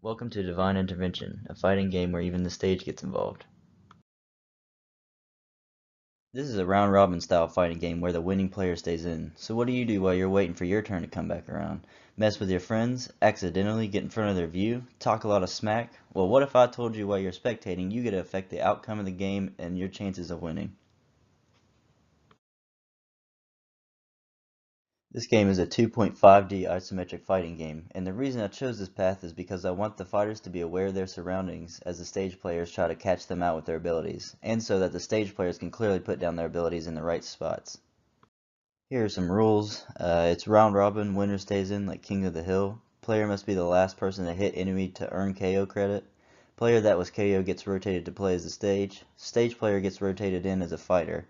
Welcome to Divine Intervention, a fighting game where even the stage gets involved. This is a round-robin style fighting game where the winning player stays in. So what do you do while you're waiting for your turn to come back around? Mess with your friends? Accidentally get in front of their view? Talk a lot of smack? Well, what if I told you while you're spectating you get to affect the outcome of the game and your chances of winning? This game is a 2.5D isometric fighting game, and the reason I chose this path is because I want the fighters to be aware of their surroundings as the stage players try to catch them out with their abilities, and so that the stage players can clearly put down their abilities in the right spots. Here are some rules. It's round robin, winner stays in like King of the Hill. Player must be the last person to hit enemy to earn KO credit. Player that was KO gets rotated to play as the stage. Stage player gets rotated in as a fighter.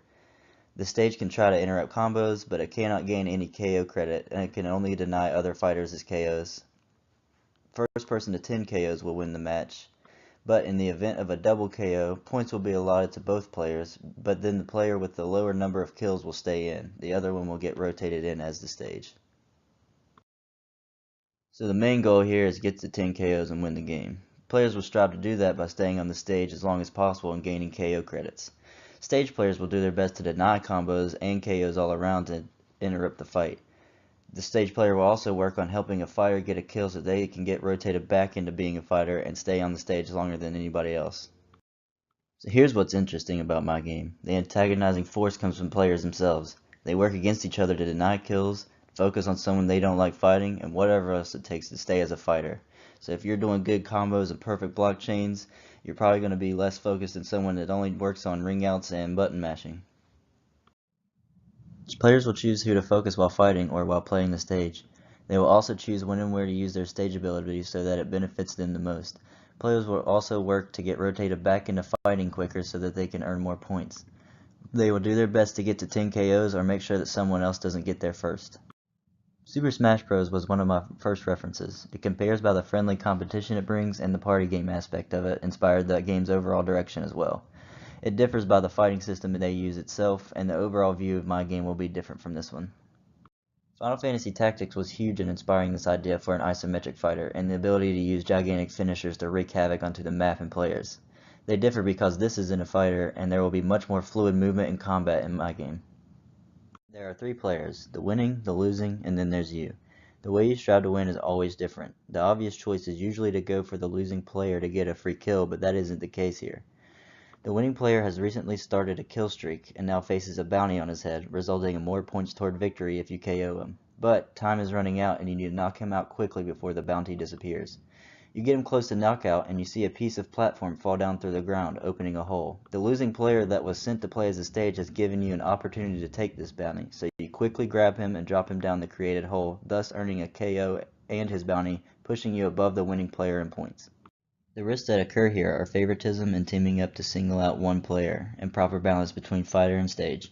The stage can try to interrupt combos, but it cannot gain any KO credit, and it can only deny other fighters as KOs. First person to 10 KOs will win the match, but in the event of a double KO, points will be allotted to both players, but then the player with the lower number of kills will stay in. The other one will get rotated in as the stage. So the main goal here is get to 10 KOs and win the game. Players will strive to do that by staying on the stage as long as possible and gaining KO credits. Stage players will do their best to deny combos and KOs all around to interrupt the fight. The stage player will also work on helping a fighter get a kill so they can get rotated back into being a fighter and stay on the stage longer than anybody else. So here's what's interesting about my game. The antagonizing force comes from players themselves. They work against each other to deny kills, focus on someone they don't like fighting, and whatever else it takes to stay as a fighter. So if you're doing good combos and perfect block chains, you're probably going to be less focused than someone that only works on ring outs and button mashing. Players will choose who to focus while fighting or while playing the stage. They will also choose when and where to use their stage abilities so that it benefits them the most. Players will also work to get rotated back into fighting quicker so that they can earn more points. They will do their best to get to 10 KOs or make sure that someone else doesn't get there first. Super Smash Bros. Was one of my first references. It compares by the friendly competition it brings, and the party game aspect of it inspired the game's overall direction as well. It differs by the fighting system they use itself, and the overall view of my game will be different from this one. Final Fantasy Tactics was huge in inspiring this idea for an isometric fighter, and the ability to use gigantic finishers to wreak havoc onto the map and players. They differ because this isn't a fighter, and there will be much more fluid movement and combat in my game. There are 3 players, the winning, the losing, and then there's you. The way you strive to win is always different. The obvious choice is usually to go for the losing player to get a free kill, but that isn't the case here. The winning player has recently started a kill streak and now faces a bounty on his head, resulting in more points toward victory if you KO him. But time is running out and you need to knock him out quickly before the bounty disappears. You get him close to knockout and you see a piece of platform fall down through the ground, opening a hole. The losing player that was sent to play as a stage has given you an opportunity to take this bounty, so you quickly grab him and drop him down the created hole, thus earning a KO and his bounty, pushing you above the winning player in points. The risks that occur here are favoritism and teaming up to single out one player, and proper balance between fighter and stage.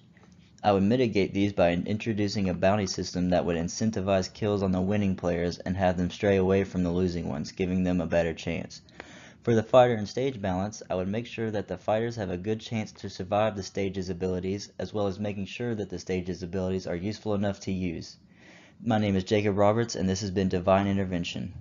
I would mitigate these by introducing a bounty system that would incentivize kills on the winning players and have them stray away from the losing ones, giving them a better chance. For the fighter and stage balance, I would make sure that the fighters have a good chance to survive the stage's abilities, as well as making sure that the stage's abilities are useful enough to use. My name is Jacob Roberts, and this has been Divine Intervention.